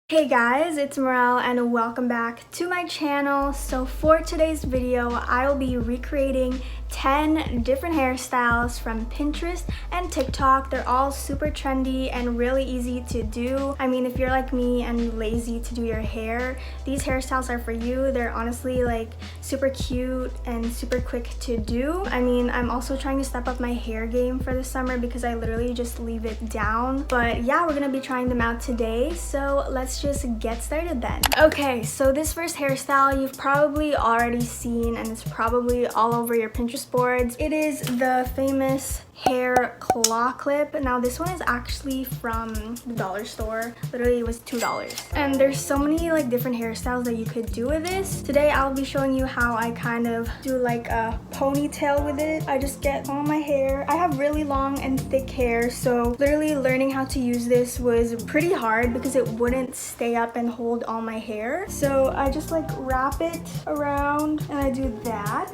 Hey guys, it's Mirelle and welcome back to my channel. So for today's video, I will be recreating 10 different hairstyles from Pinterest and TikTok. They're all super trendy and really easy to do. I mean, if you're like me and lazy to do your hair, these hairstyles are for you. They're honestly like super cute and super quick to do. I mean, I'm also trying to step up my hair game for the summer because I literally just leave it down. But yeah, we're gonna be trying them out today. So let's just get started then. Okay, so this first hairstyle you've probably already seen and it's probably all over your Pinterest boards. It is the famous hair claw clip. Now this one is actually from the dollar store. Literally it was $2. And there's so many like different hairstyles that you could do with this. Today I'll be showing you how I kind of do like a ponytail with it. I just get all my hair. I have really long and thick hair, so literally learning how to use this was pretty hard because it wouldn't stay up and hold all my hair. So I just like wrap it around and I do that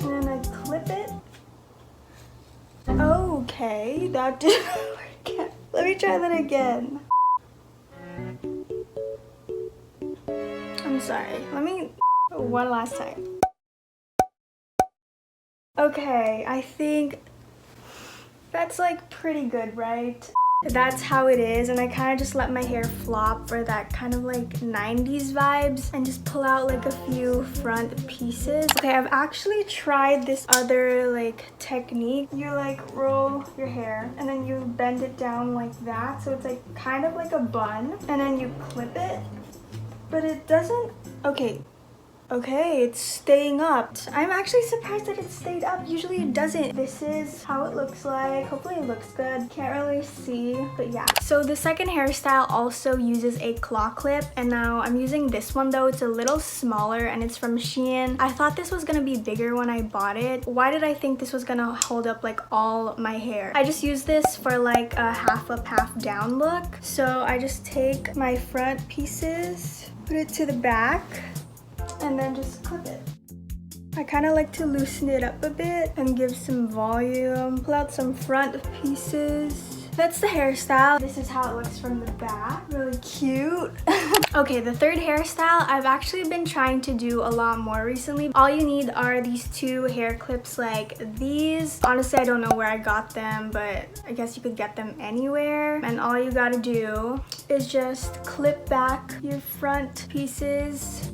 and then I clip it. Okay, that didn't work. Let me try that again. I'm sorry. Let me one last time. Okay, I think that's like pretty good, right? That's how it is, and I kind of just let my hair flop for that kind of like 90s vibes and just pull out like a few front pieces. Okay, I've actually tried this other like technique. You like roll your hair and then you bend it down like that, so it's like kind of like a bun, and then you clip it, but it doesn't. Okay, it's staying up. I'm actually surprised that it stayed up. Usually it doesn't. This is how it looks like. Hopefully it looks good. Can't really see, but yeah. So the second hairstyle also uses a claw clip, and now I'm using this one though. It's a little smaller and it's from Shein. I thought this was gonna be bigger when I bought it. Why did I think this was gonna hold up like all my hair? I just use this for like a half up, half down look. So I just take my front pieces, put it to the back, and then just clip it. I kind of like to loosen it up a bit and give some volume. Pull out some front pieces. That's the hairstyle. This is how it looks from the back. Really cute. Okay, the third hairstyle I've actually been trying to do a lot more recently. All you need are these two hair clips like these. Honestly, I don't know where I got them, but I guess you could get them anywhere. And all you gotta do is just clip back your front pieces.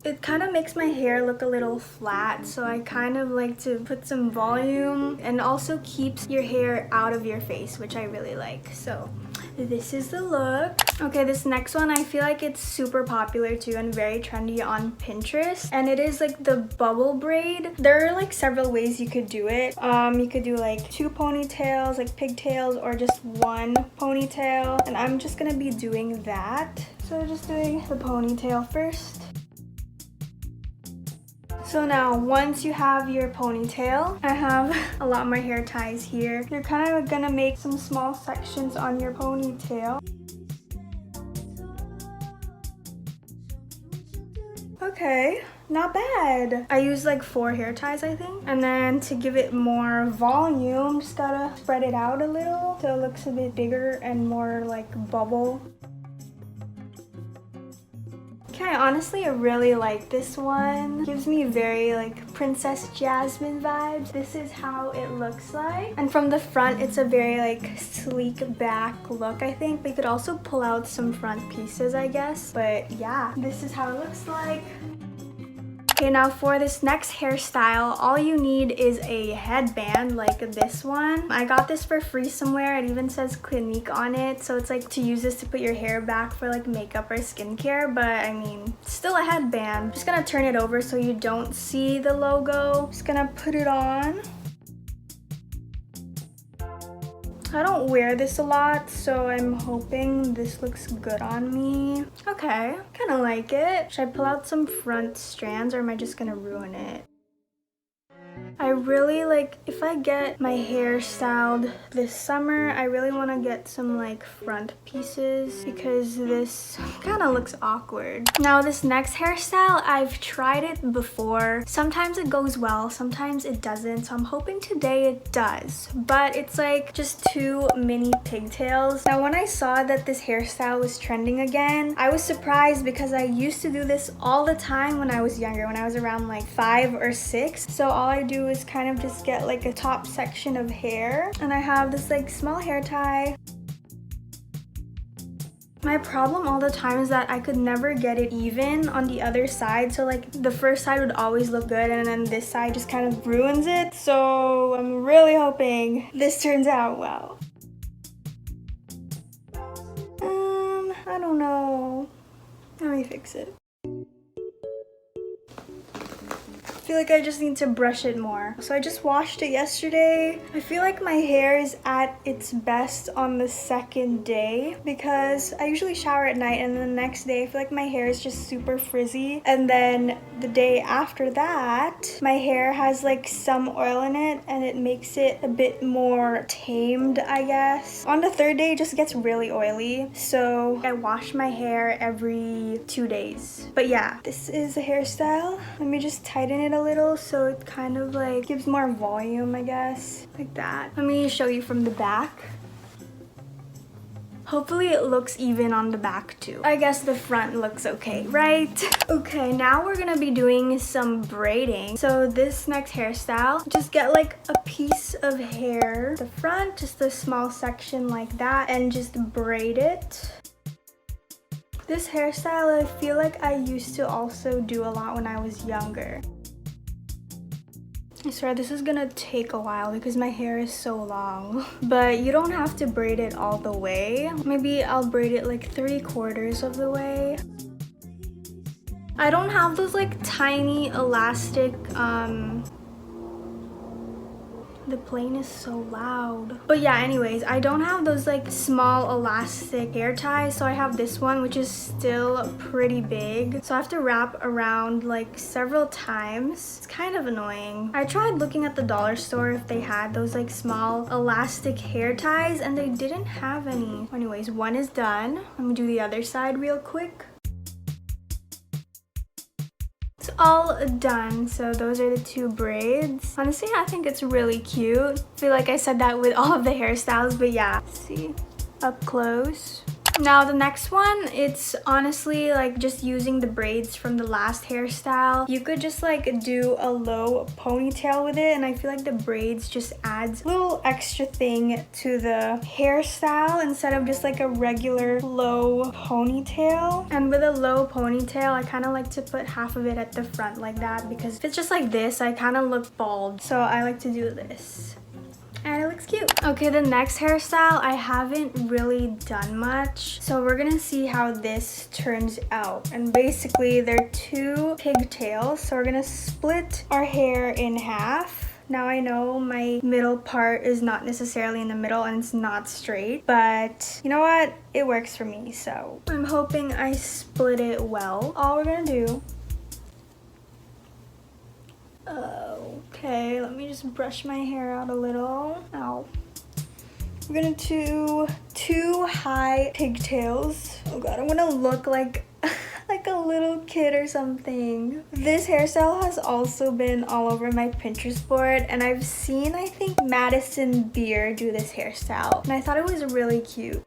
It kind of makes my hair look a little flat, so I kind of like to put some volume and also keeps your hair out of your face, which I really like. So this is the look. Okay, this next one, I feel like it's super popular too and very trendy on Pinterest, and it is like the bubble braid. There are like several ways you could do it. You could do like 2 ponytails, like pigtails, or just 1 ponytail, and I'm just gonna be doing that. So just doing the ponytail first. So now, once you have your ponytail, I have a lot more hair ties here. You're kind of gonna make some small sections on your ponytail. Okay, not bad. I use like 4 hair ties, I think. And then to give it more volume, just gotta spread it out a little so it looks a bit bigger and more like bubble. Okay, honestly, I really like this one. Gives me very like Princess Jasmine vibes. This is how it looks like. And from the front, it's a very like sleek back look, I think. But you could also pull out some front pieces, I guess. But yeah, this is how it looks like. Okay, now for this next hairstyle, all you need is a headband like this one. I got this for free somewhere. It even says Clinique on it. So it's like to use this to put your hair back for like makeup or skincare. But I mean, still a headband. Just gonna turn it over so you don't see the logo. Just gonna put it on. I don't wear this a lot, so I'm hoping this looks good on me. Okay, kind of like it. Should I pull out some front strands or am I just gonna ruin it? I really like, if I get my hair styled this summer, I really want to get some like front pieces because this kind of looks awkward. Now this next hairstyle, I've tried it before. Sometimes it goes well, sometimes it doesn't, so I'm hoping today it does. But it's like just 2 mini pigtails. Now when I saw that this hairstyle was trending again, I was surprised because I used to do this all the time when I was younger, when I was around like 5 or 6. So all I do is kind of just get like a top section of hair, and I have this like small hair tie. My problem all the time is that I could never get it even on the other side. So like the first side would always look good and then this side just kind of ruins it. So I'm really hoping this turns out well. I don't know. Let me fix it. I feel like I just need to brush it more. So I just washed it yesterday. I feel like my hair is at its best on the second day because I usually shower at night, and then the next day I feel like my hair is just super frizzy. And then the day after that, my hair has like some oil in it and it makes it a bit more tamed, I guess. On the third day, it just gets really oily. So I wash my hair every 2 days. But yeah, this is a hairstyle. Let me just tighten it a little so it kind of like gives more volume, I guess, like that. Let me show you from the back. Hopefully it looks even on the back too. I guess the front looks okay, right? Okay, now we're gonna be doing some braiding. So this next hairstyle, just get like a piece of hair, the front, just a small section like that, and just braid it. This hairstyle, I feel like I used to also do a lot when I was younger. I swear this is gonna take a while because my hair is so long. But you don't have to braid it all the way. Maybe I'll braid it like 3/4 of the way. I don't have those like tiny elastic, the plane is so loud. But yeah, anyways, I don't have those like small elastic hair ties, so I have this one which is still pretty big. So I have to wrap around like several times. It's kind of annoying. I tried looking at the dollar store if they had those like small elastic hair ties and they didn't have any. Anyways, one is done. Let me do the other side real quick. All done. So those are the 2 braids. Honestly, I think it's really cute. I feel like I said that with all of the hairstyles, but yeah. Let's see up close. Now the next one, it's honestly like just using the braids from the last hairstyle. You could just like do a low ponytail with it, and I feel like the braids just adds a little extra thing to the hairstyle instead of just like a regular low ponytail. And with a low ponytail, I kind of like to put half of it at the front like that, because if it's just like this, I kind of look bald. So I like to do this. And it looks cute. Okay, the next hairstyle, I haven't really done much. So we're gonna see how this turns out. And basically, they're 2 pigtails. So we're gonna split our hair in half. Now I know my middle part is not necessarily in the middle and it's not straight, but you know what? It works for me, so I'm hoping I split it well. All we're gonna do... Okay, let me just brush my hair out a little. Ow. We're gonna do 2 high pigtails. Oh god, I'm gonna look like like a little kid or something. This hairstyle has also been all over my Pinterest board, and I've seen, I think, Madison Beer do this hairstyle, and I thought it was really cute.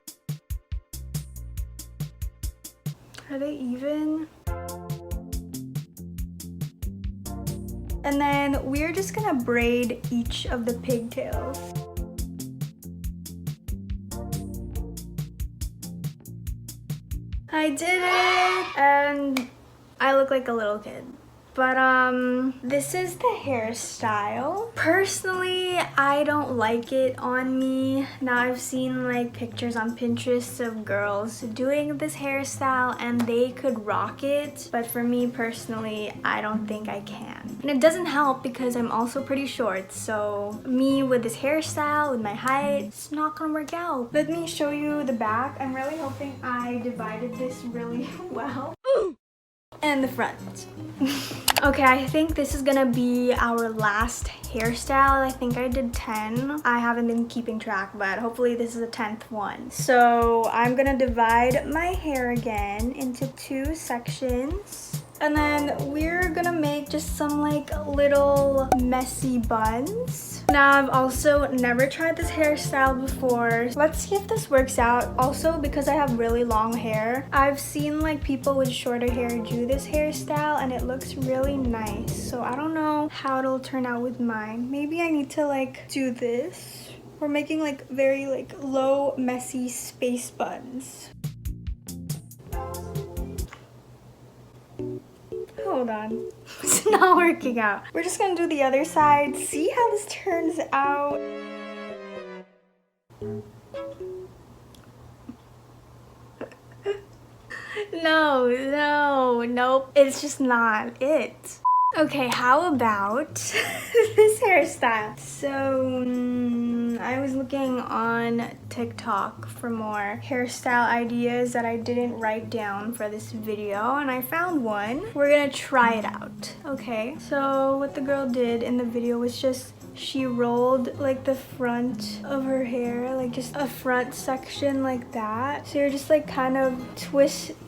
Are they even? And then we're just gonna braid each of the pigtails. I did it! And I look like a little kid. But this is the hairstyle. Personally, I don't like it on me. Now I've seen like pictures on Pinterest of girls doing this hairstyle and they could rock it. But for me personally, I don't think I can. And it doesn't help because I'm also pretty short. So me with this hairstyle, with my height, it's not gonna work out. Let me show you the back. I'm really hoping I divided this really well. And the front. Okay, I think this is gonna be our last hairstyle. I think I did 10. I haven't been keeping track, but hopefully this is the 10th one. So I'm gonna divide my hair again into 2 sections. And then we're gonna make just some like little messy buns. Now I've also never tried this hairstyle before. Let's see if this works out. Also, because I have really long hair, I've seen like people with shorter hair do this hairstyle and it looks really nice. So I don't know how it'll turn out with mine. Maybe I need to like do this. We're making like very like low messy space buns. Hold on, it's not working out. We're just gonna do the other side, see how this turns out. Nope, it's just not it. Okay, how about this hairstyle? So, I was looking on TikTok for more hairstyle ideas that I didn't write down for this video, and I found one. We're gonna try it out, okay? So, what the girl did in the video was just she rolled like the front of her hair, like just a front section like that. So you're just like kind of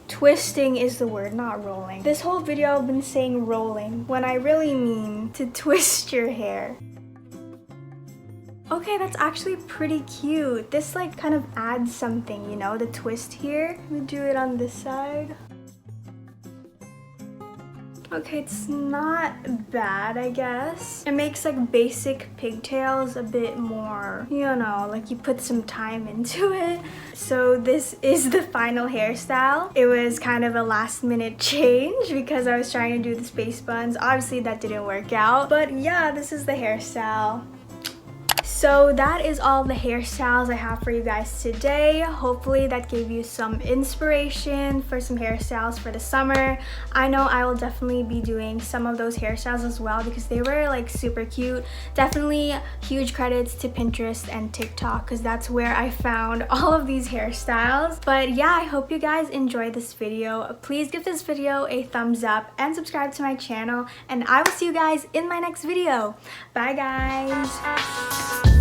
twisting is the word, not rolling. This whole video I've been saying rolling when I really mean to twist your hair. Okay, that's actually pretty cute. This like kind of adds something, you know, the twist here. Let me do it on this side. Okay, it's not bad, I guess. It makes like basic pigtails a bit more, you know, like you put some time into it. So this is the final hairstyle. It was kind of a last minute change because I was trying to do the space buns. Obviously that didn't work out, but yeah, this is the hairstyle. So that is all the hairstyles I have for you guys today. Hopefully that gave you some inspiration for some hairstyles for the summer. I know I will definitely be doing some of those hairstyles as well because they were like super cute. Definitely huge credits to Pinterest and TikTok because that's where I found all of these hairstyles. But yeah, I hope you guys enjoyed this video. Please give this video a thumbs up and subscribe to my channel, and I will see you guys in my next video. Bye guys.